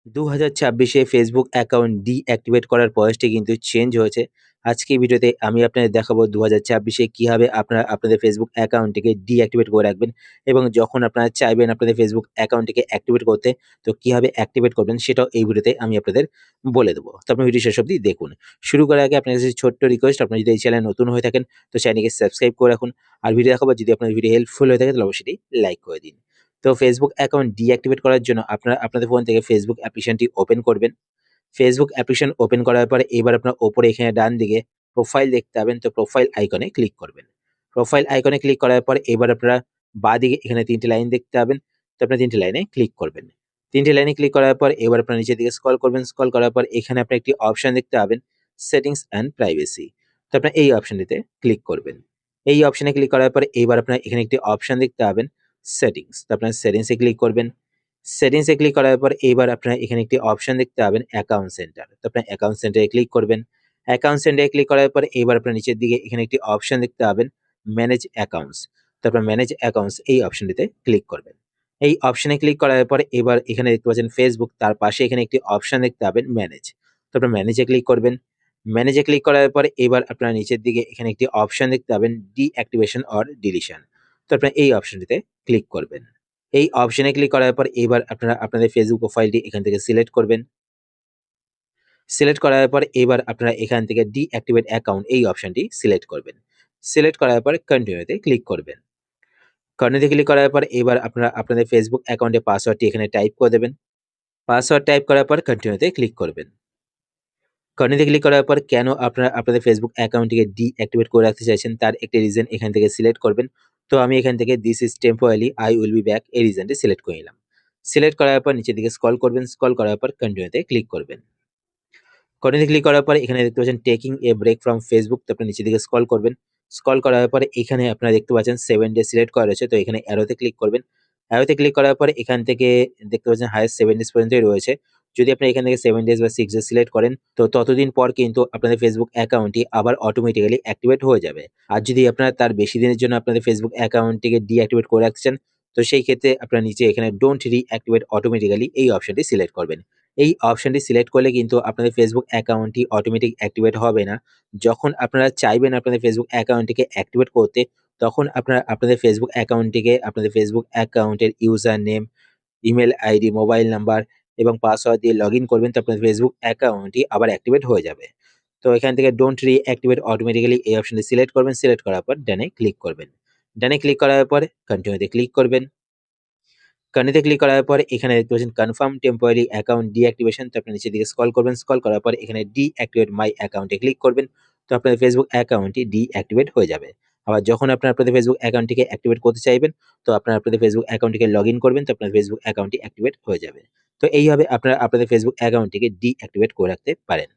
2026 এ Facebook account deactivate করার বয়সটি কিন্তু change হয়েছে। আজকের ভিডিওতে আমি আপনাদের দেখাবো 2026 এ কিভাবে আপনারা আপনাদের ফেসবুক অ্যাকাউন্টটিকে ডিঅ্যাক্টিভেট করে রাখবেন এবং যখন আপনারা চাইবেন আপনাদের ফেসবুক অ্যাকাউন্টটিকে অ্যাক্টিভেট করতে, তো কিভাবে অ্যাক্টিভেট করবেন সেটাও এই ভিডিওতে আমি আপনাদের বলে দেবো। তো আপনি ভিডিও শেষ অবধি দেখুন। শুরু করার আগে আপনার কাছে ছোট্ট রিকোয়েস্ট, আপনি যদি এই চ্যানেলে নতুন হয়ে থাকেন তো চ্যানেলকে সাবস্ক্রাইব করে রাখুন। আর ভিডিও দেখার পর যদি আপনার ভিডিও হেল্পফুল হয়ে থাকে তাহলে অবশ্যই লাইক করে দিন। তো ফেসবুক অ্যাকাউন্ট ডিঅ্যাক্টিভেট করার জন্য আপনারা আপনাদের ফোন থেকে ফেসবুক অ্যাপ্লিকেশনটি ওপেন করবেন। ফেসবুক অ্যাপ্লিকেশন ওপেন করার পরে এবার আপনার ওপরে এখানে ডান দিকে প্রোফাইল দেখতে পাবেন, তো প্রোফাইল আইকনে ক্লিক করবেন। প্রোফাইল আইকনে ক্লিক করার পর এবার আপনারা বাঁদিকে এখানে ৩ টি লাইন দেখতে পাবেন, তো আপনারা ৩ টি লাইনে ক্লিক করবেন। ৩ টি লাইনে ক্লিক করার পর এবার আপনারা নিচের দিকে স্ক্রল করবেন। স্ক্রল করার পর এখানে আপনি একটি অপশন দেখতে পাবেন, সেটিংস অ্যান্ড প্রাইভেসি। তো আপনারা এই অপশনটিতে ক্লিক করবেন। এই অপশনে ক্লিক করার পর এবার আপনারা এখানে একটি অপশন দেখতে পাবেন, সেটিংস। তো আপনারা সেটিংসে ক্লিক করবেন। সেটিংসে ক্লিক করার পর এবার আপনারা এখানে একটি অপশন দেখতে পাবেন, অ্যাকাউন্ট সেন্টার। তো আপনারা অ্যাকাউন্ট সেন্টারে ক্লিক করবেন। অ্যাকাউন্ট সেন্টারে ক্লিক করার পর এবার আপনারা নিচের দিকে এখানে একটি অপশন দেখতে পাবেন, ম্যানেজ অ্যাকাউন্টস। তো আপনারা ম্যানেজ অ্যাকাউন্টস এই অপশনটিতে ক্লিক করবেন। এই অপশনে ক্লিক করার পর এবার এখানে দেখতে পাচ্ছেন ফেসবুক, তার পাশে এখানে একটি অপশন দেখতে পাবেন, ম্যানেজ। তো আপনারা ম্যানেজে ক্লিক করবেন। ম্যানেজে ক্লিক করার পর এবার আপনারা নিচের দিকে এখানে একটি অপশন দেখতে পাবেন, ডিঅ্যাক্টিভেশন অর ডিলিশন। তো আপনারা এই অপশনটিতে ক্লিক করবেন। এই অপশনে ক্লিক করার পর এবার আপনারা আপনাদের ফেসবুক প্রোফাইলটি এখান থেকে সিলেক্ট করবেন। সিলেক্ট করার পর এবার আপনারা এখান থেকে ডিঅ্যাক্টিভেট অ্যাকাউন্ট এই অপশনটি সিলেক্ট করবেন। সিলেক্ট করার পর কন্টিনিউতে ক্লিক করবেন। কন্টিনিউতে ক্লিক করার পর এবার আপনারা আপনাদের ফেসবুক অ্যাকাউন্টের পাসওয়ার্ডটি এখানে টাইপ করে দেবেন। পাসওয়ার্ড টাইপ করার পর কন্টিনিউতে ক্লিক করবেন। কন্টিনিউতে ক্লিক করার পর কেন আপনারা আপনাদের ফেসবুক অ্যাকাউন্টটিকে ডিঅ্যাক্টিভেট করে রাখতে চাইছেন তার একটি রিজন এখান থেকে সিলেক্ট করবেন। তো আমি এখান থেকে this is temporary, I will be back এই রিজনটি সিলেক্ট করে নিলাম। সিলেক্ট করার পর নিচের দিকে স্ক্রল করবেন। স্ক্রল করার পর কন্টিনিউতে ক্লিক করবেন। কন্টিনিউতে ক্লিক করার পর এখানে দেখতে পাচ্ছেন taking a break from Facebook. তো আপনি নিচের দিকে স্ক্রল করবেন। স্ক্রল করার পরে এখানে আপনারা দেখতে পাচ্ছেন 7 ডে সিলেক্ট করা রয়েছে। তো এখানে অ্যারোতে ক্লিক করবেন। অ্যারোতে ক্লিক করার পরে এখান থেকে দেখতে পাচ্ছেন হাইয়েস্ট 7 ডেজ পর্যন্তই রয়েছে। যদি আপনি এখান থেকে 7 ডেজ বা 6 ডেজ সিলেক্ট করেন তো ততদিন পর কিন্তু আপনাদের ফেসবুক অ্যাকাউন্টটি আবার অটোমেটিক্যালি অ্যাক্টিভেট হয়ে যাবে। আর যদি আপনারা তার বেশি দিনের জন্য আপনাদের ফেসবুক অ্যাকাউন্টটিকে ডিঅ্যাক্টিভেট করে রাখতে চান, তো সেই ক্ষেত্রে আপনারা নিচে এখানে ডোন্ট রিঅ্যাক্টিভেট অটোমেটিক্যালি এই অপশনটি সিলেক্ট করবেন। এই অপশনটি সিলেক্ট করলে কিন্তু আপনাদের ফেসবুক অ্যাকাউন্টটি অটোমেটিক অ্যাক্টিভেট হবে না। যখন আপনারা চাইবেন আপনাদের ফেসবুক অ্যাকাউন্টটিকে অ্যাক্টিভেট করতে, তখন আপনারা আপনাদের ফেসবুক অ্যাকাউন্টটিকে আপনাদের ফেসবুক অ্যাকাউন্টের user name, email ID, mobile number এবং পাসওয়ার্ড দিয়ে লগইন করবেন। তো আপনাদের ফেসবুক অ্যাকাউন্টটি আবার অ্যাক্টিভেট হয়ে যাবে। তো এখান থেকে ডোন্ট রিঅ্যাক্টিভেট অটোমেটিক্যালি এই অপশনটি সিলেক্ট করবেন। সিলেক্ট করার পর ডানে ক্লিক করবেন। ডানে ক্লিক করার পর কন্টিনিউতে ক্লিক করবেন। কন্টিনিউতে ক্লিক করার পর এখানে দেখতে পাচ্ছেন কনফার্ম টেম্পোরারি অ্যাকাউন্ট ডিঅ্যাক্টিভেশন। তো আপনি নিচের দিকে স্ক্রল করবেন। স্ক্রল করার পর এখানে ডিঅ্যাক্টিভেট মাই অ্যাকাউন্টে ক্লিক করবেন। তো আপনাদের ফেসবুক অ্যাকাউন্টটি ডিঅ্যাক্টিভেট হয়ে যাবে। আবার যখন আপনারা আপনাদের ফেসবুক অ্যাকাউন্টটিকে অ্যাক্টিভেট করতে চাইবেন, তো আপনারা আপনাদের ফেসবুক অ্যাকাউন্টটিকে লগইন করবেন। তো আপনার ফেসবুক অ্যাকাউন্টটি অ্যাক্টিভেট হয়ে যাবে। তো এইভাবে আপনারা আপনাদের ফেসবুক অ্যাকাউন্টটিকে ডিঅ্যাক্টিভেট করে রাখতে পারেন।